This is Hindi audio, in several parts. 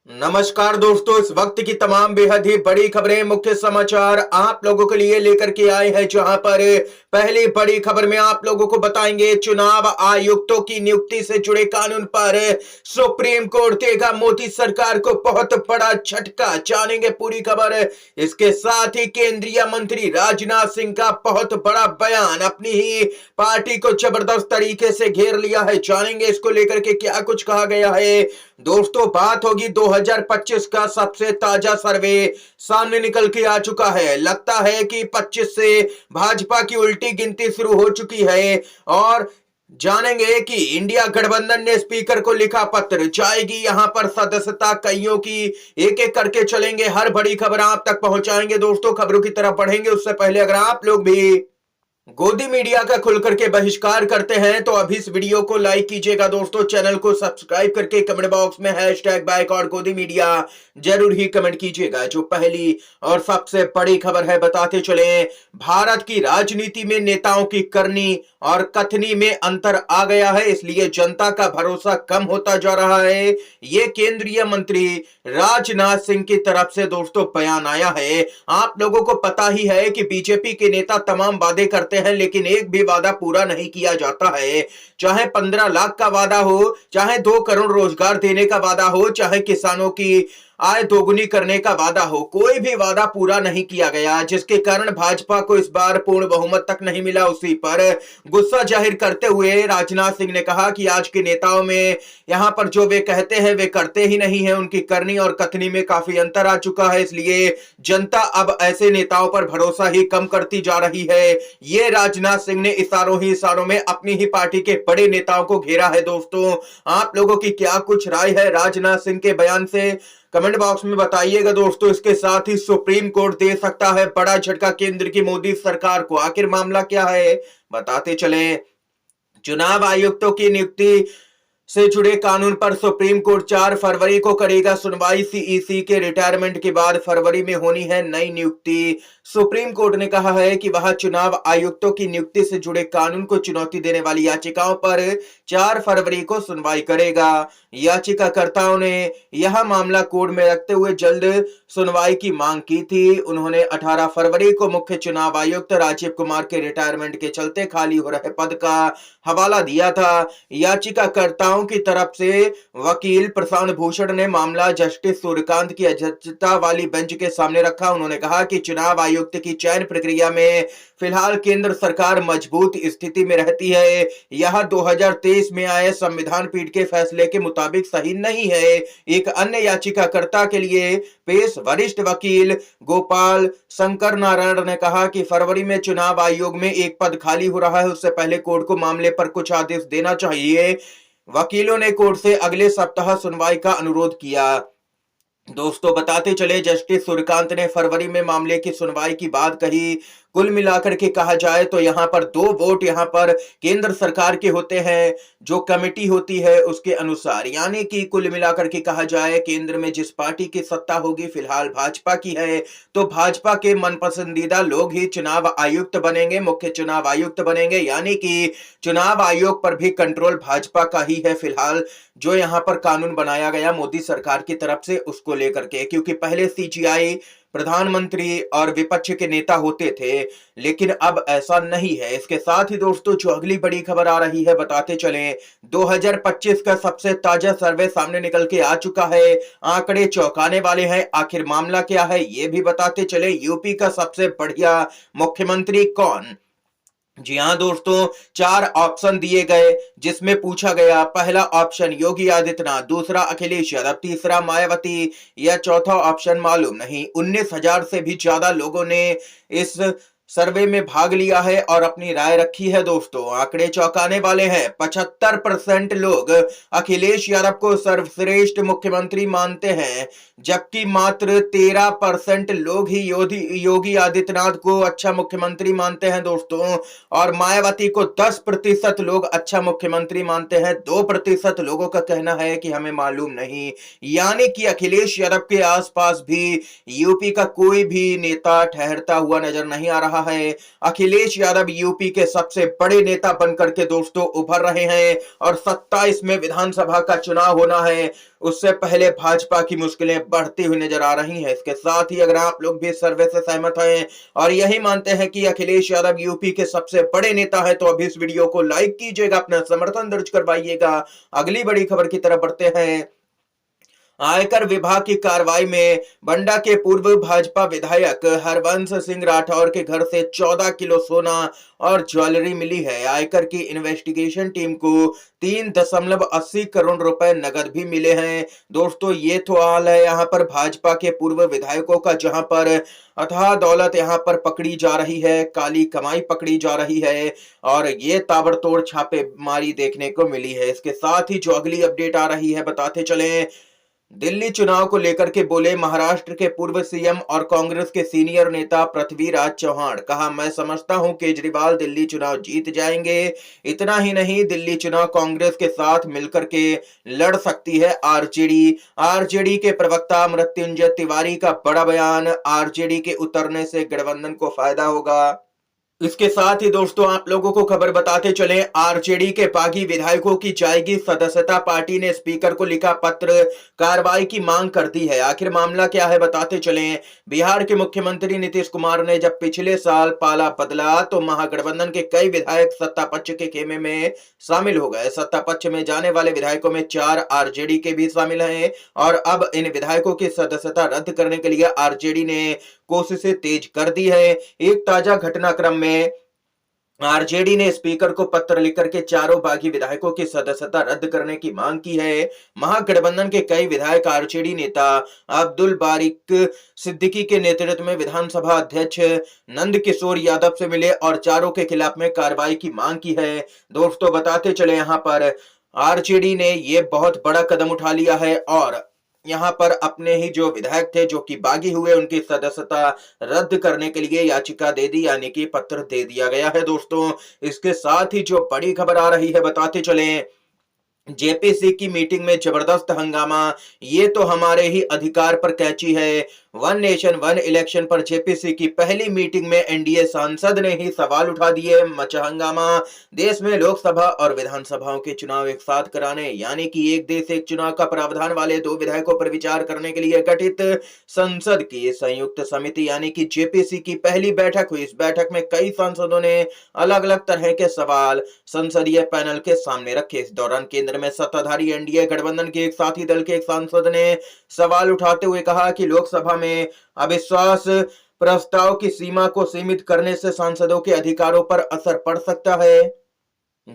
नमस्कार दोस्तों, इस वक्त की तमाम बेहद ही बड़ी खबरें, मुख्य समाचार आप लोगों के लिए लेकर के आए हैं। जहां पर पहली बड़ी खबर में आप लोगों को बताएंगे चुनाव आयुक्तों की नियुक्ति से जुड़े कानून पर सुप्रीम कोर्ट देगा मोदी सरकार को बहुत बड़ा झटका। जानेंगे पूरी खबर। इसके साथ ही केंद्रीय मंत्री राजनाथ सिंह का बहुत बड़ा बयान, अपनी ही पार्टी को जबरदस्त तरीके से घेर लिया है। जानेंगे इसको लेकर के क्या कुछ कहा गया है। दोस्तों, बात होगी 2025 का सबसे ताजा सर्वे सामने निकल के आ चुका है। लगता है कि 25 से भाजपा की उल्टी गिनती शुरू हो चुकी है। और जानेंगे कि इंडिया गठबंधन ने स्पीकर को लिखा पत्र, जाएगी यहां पर सदस्यता कईयों की। एक एक करके चलेंगे, हर बड़ी खबर आप तक पहुंचाएंगे। दोस्तों, खबरों की तरफ बढ़ेंगे उससे पहले अगर आप लोग भी गोदी मीडिया का खुल करके बहिष्कार करते हैं तो अभी इस वीडियो को लाइक कीजिएगा। दोस्तों, चैनल को सब्सक्राइब करके कमेंट बॉक्स में #बैक और गोदी मीडिया जरूर ही कमेंट कीजिएगा। जो पहली और सबसे बड़ी खबर है, बताते चले। भारत की राजनीति में नेताओं की करनी और कथनी में अंतर आ गया है, इसलिए जनता का भरोसा कम होता जा रहा है। ये केंद्रीय मंत्री राजनाथ सिंह की तरफ से दोस्तों बयान आया है। आप लोगों को पता ही है कि बीजेपी के नेता तमाम वादे करते हैं, लेकिन एक भी वादा पूरा नहीं किया जाता है। चाहे 15 लाख का वादा हो, चाहे 2 करोड़ रोजगार देने का वादा हो, चाहे किसानों की आय दोगुनी करने का वादा हो, कोई भी वादा पूरा नहीं किया गया, जिसके कारण भाजपा को इस बार पूर्ण बहुमत तक नहीं मिला। उसी पर गुस्सा जाहिर करते हुए राजनाथ सिंह ने कहा कि आज के नेताओं में यहां पर जो वे कहते हैं वे करते ही नहीं है, उनकी करनी और कथनी में काफी अंतर आ चुका है, इसलिए जनता अब ऐसे नेताओं पर भरोसा ही कम करती जा रही है। ये राजनाथ सिंह ने इशारों ही इशारों में अपनी ही पार्टी के बड़े नेताओं को घेरा है। दोस्तों, आप लोगों की क्या कुछ राय है राजनाथ सिंह के बयान से, कमेंट बॉक्स में बताइएगा। दोस्तों, इसके साथ ही सुप्रीम कोर्ट दे सकता है बड़ा झटका केंद्र की मोदी सरकार को। आखिर मामला क्या है, बताते चले। चुनाव आयुक्तों की नियुक्ति से जुड़े कानून पर सुप्रीम कोर्ट 4 फरवरी को करेगा सुनवाई। सीईसी के रिटायरमेंट के बाद फरवरी में होनी है नई नियुक्ति। सुप्रीम कोर्ट ने कहा है कि वह चुनाव आयुक्तों की नियुक्ति से जुड़े कानून को चुनौती देने वाली याचिकाओं पर 4 फरवरी को सुनवाई करेगा। याचिकाकर्ताओं ने यह मामला कोर्ट में रखते हुए जल्द सुनवाई की मांग की थी। उन्होंने 18 फरवरी को मुख्य चुनाव आयुक्त राजीव कुमार के रिटायरमेंट के चलते खाली हो रहे पद का हवाला दिया था। याचिकाकर्ताओं की तरफ से वकील प्रशांत भूषण ने मामला जस्टिस सूर्यकांत की अध्यक्षता वाली बेंच के सामने रखा। उन्होंने कहा कि चुनाव आयुक्त की चयन प्रक्रिया में फिलहाल केंद्र सरकार मजबूत स्थिति में रहती है। यह 2023 में आए संविधान पीठ के फैसले के मुताबिक सही नहीं है। एक अन्य याचिकाकर्ता के लिए पेश वरिष्ठ वकील गोपाल शंकर नारायण ने कहा कि फरवरी में चुनाव आयोग में एक पद खाली हो रहा है, उससे पहले कोर्ट को मामले पर कुछ आदेश देना चाहिए। वकीलों ने कोर्ट से अगले सप्ताह सुनवाई का अनुरोध किया। दोस्तों, बताते चले, जस्टिस सूर्यकांत ने फरवरी में मामले की सुनवाई की बात कही। कुल मिलाकर के कहा जाए तो यहां पर 2 वोट यहां पर केंद्र सरकार के होते हैं, जो कमेटी होती है उसके अनुसार। यानी कि कुल मिलाकर के कहा जाए, केंद्र में जिस पार्टी की सत्ता होगी फिलहाल भाजपा की है, तो भाजपा के मनपसंदीदा लोग ही चुनाव आयुक्त बनेंगे, मुख्य चुनाव आयुक्त बनेंगे। यानी कि चुनाव आयोग पर भी कंट्रोल भाजपा का ही है फिलहाल। जो यहां पर कानून बनाया गया मोदी सरकार की तरफ से उसको लेकर के, क्योंकि पहले सीजीआई प्रधानमंत्री और विपक्ष के नेता होते थे, लेकिन अब ऐसा नहीं है। इसके साथ ही दोस्तों, जो अगली बड़ी खबर आ रही है, बताते चलें। 2025 का सबसे ताजा सर्वे सामने निकल के आ चुका है। आंकड़े चौंकाने वाले हैं। आखिर मामला क्या है ये भी बताते चले। यूपी का सबसे बढ़िया मुख्यमंत्री कौन? जी हाँ दोस्तों, 4 ऑप्शन दिए गए, जिसमें पूछा गया पहला ऑप्शन योगी आदित्यनाथ, दूसरा अखिलेश यादव, तीसरा मायावती या चौथा ऑप्शन मालूम नहीं। 19,000 से भी ज्यादा लोगों ने इस सर्वे में भाग लिया है और अपनी राय रखी है। दोस्तों, आंकड़े चौंकाने वाले हैं। 75% लोग अखिलेश यादव को सर्वश्रेष्ठ मुख्यमंत्री मानते हैं, जबकि मात्र 13% लोग ही योगी आदित्यनाथ को अच्छा मुख्यमंत्री मानते हैं। दोस्तों, और मायावती को 10% लोग अच्छा मुख्यमंत्री मानते हैं। 2% लोगों का कहना है कि हमें मालूम नहीं। यानी कि अखिलेश यादव के आसपास भी यूपी का कोई भी नेता ठहरता हुआ नजर नहीं आ रहा रहा है। अखिलेश यादव यूपी के सबसे बड़े नेता बनकर के दोस्तों उभर रहे हैं और 27 में विधानसभा का चुनाव होना है, उससे पहले भाजपा की मुश्किलें बढ़ती हुई नजर आ रही हैं। इसके साथ ही अगर आप लोग भी इस सर्वे से सहमत हैं और यही मानते हैं कि अखिलेश यादव यूपी के सबसे बड़े नेता है, तो अभी इस वीडियो को लाइक कीजिएगा, अपना समर्थन दर्ज करवाइएगा। अगली बड़ी खबर की तरफ बढ़ते हैं। आयकर विभाग की कार्रवाई में बंडा के पूर्व भाजपा विधायक हरवंश सिंह राठौर के घर से 14 किलो सोना और ज्वेलरी मिली है। आयकर की इन्वेस्टिगेशन टीम को 3.80 करोड़ रुपए नगद भी मिले हैं। दोस्तों ये तो हाल है यहाँ पर भाजपा के पूर्व विधायकों का, जहां पर अथाह दौलत यहाँ पर पकड़ी जा रही है, काली कमाई पकड़ी जा रही है और ये ताबड़तोड़ छापेमारी देखने को मिली है। इसके साथ ही जो अगली अपडेट आ रही है बताते चले। दिल्ली चुनाव को लेकर के बोले महाराष्ट्र के पूर्व सीएम और कांग्रेस के सीनियर नेता पृथ्वीराज चौहान। कहा, मैं समझता हूं केजरीवाल दिल्ली चुनाव जीत जाएंगे। इतना ही नहीं, दिल्ली चुनाव कांग्रेस के साथ मिलकर के लड़ सकती है आरजेडी। आरजेडी के प्रवक्ता मृत्युंजय तिवारी का बड़ा बयान, आरजेडी के उतरने से गठबंधन को फायदा होगा। इसके साथ ही दोस्तों आप लोगों को खबर बताते चले, आरजेडी के बागी विधायकों की जाएगी सदस्यता। पार्टी ने स्पीकर को लिखा पत्र, कार्रवाई की मांग कर दी है। आखिर मामला क्या है बताते चले। बिहार के मुख्यमंत्री नीतीश कुमार ने जब पिछले साल पाला बदला तो महागठबंधन के कई विधायक सत्ता पक्ष के खेमे में शामिल हो गए। सत्ता पक्ष में जाने वाले विधायकों में 4 आरजेडी के भी शामिल हैं और अब इन विधायकों की सदस्यता रद्द करने के लिए आरजेडी ने कोशिशें तेज कर दी है। एक ताजा घटनाक्रम में आरजेडी ने स्पीकर को पत्र लिखकर के चारों बागी विधायकों की सदस्यता रद्द करने की मांग की है। महागठबंधन के कई विधायक आरजेडी नेता अब्दुल बारिक सिद्दीकी के नेतृत्व में विधानसभा अध्यक्ष नंद किशोर यादव से मिले और चारों के खिलाफ में कार्रवाई की मांग की है। दोस्तों बताते चले, यहाँ पर आरजेडी ने ये बहुत बड़ा कदम उठा लिया है और यहाँ पर अपने ही जो विधायक थे जो कि बागी हुए, उनकी सदस्यता रद्द करने के लिए याचिका दे दी, यानी कि पत्र दे दिया गया है। दोस्तों इसके साथ ही जो बड़ी खबर आ रही है बताते चलें। जेपीसी की मीटिंग में जबरदस्त हंगामा, ये तो हमारे ही अधिकार पर कैची है। वन नेशन वन इलेक्शन पर जेपीसी की पहली मीटिंग में एनडीए सांसद ने ही सवाल उठा दिए, मचा हंगामा। देश में लोकसभा और विधानसभाओं के चुनाव एक साथ कराने, यानी कि एक देश एक चुनाव का प्रावधान वाले 2 विधायकों पर विचार करने के लिए गठित संसद की संयुक्त समिति यानी कि जेपीसी की पहली बैठक हुई। इस बैठक में कई सांसदों ने अलग अलग तरह के सवाल संसदीय पैनल के सामने रखे। इस दौरान केंद्र में सत्ताधारी एनडीए गठबंधन के एक साथी दल के एक सांसद ने सवाल उठाते हुए कहा कि लोकसभा में अविश्वास प्रस्ताव की सीमा को सीमित करने से सांसदों के अधिकारों पर असर पड़ सकता है।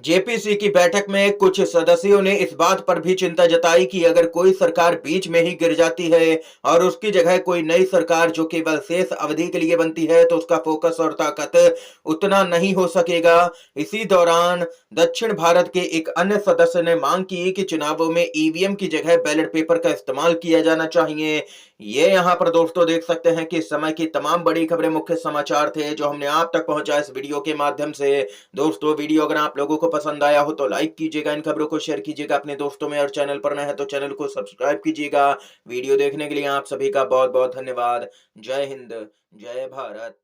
जेपीसी की बैठक में कुछ सदस्यों ने इस बात पर भी चिंता जताई कि अगर कोई सरकार बीच में ही गिर जाती है और उसकी जगह कोई नई सरकार जो केवल शेष अवधि के लिए बनती है तो उसका फोकस और ताकत उतना नहीं हो सकेगा। इसी दौरान दक्षिण भारत के एक अन्य सदस्य ने मांग की कि चुनावों में ईवीएम की जगह बैलेट पेपर का इस्तेमाल किया जाना चाहिए। ये यहाँ पर दोस्तों देख सकते हैं कि इस समय की तमाम बड़ी खबरें, मुख्य समाचार थे जो हमने आप तक पहुंचाया इस वीडियो के माध्यम से। दोस्तों वीडियो अगर आप लोगों को पसंद आया हो तो लाइक कीजिएगा, इन खबरों को शेयर कीजिएगा अपने दोस्तों में और चैनल पर नए हैं तो चैनल को सब्सक्राइब कीजिएगा। वीडियो देखने के लिए आप सभी का बहुत बहुत धन्यवाद। जय हिंद, जय भारत।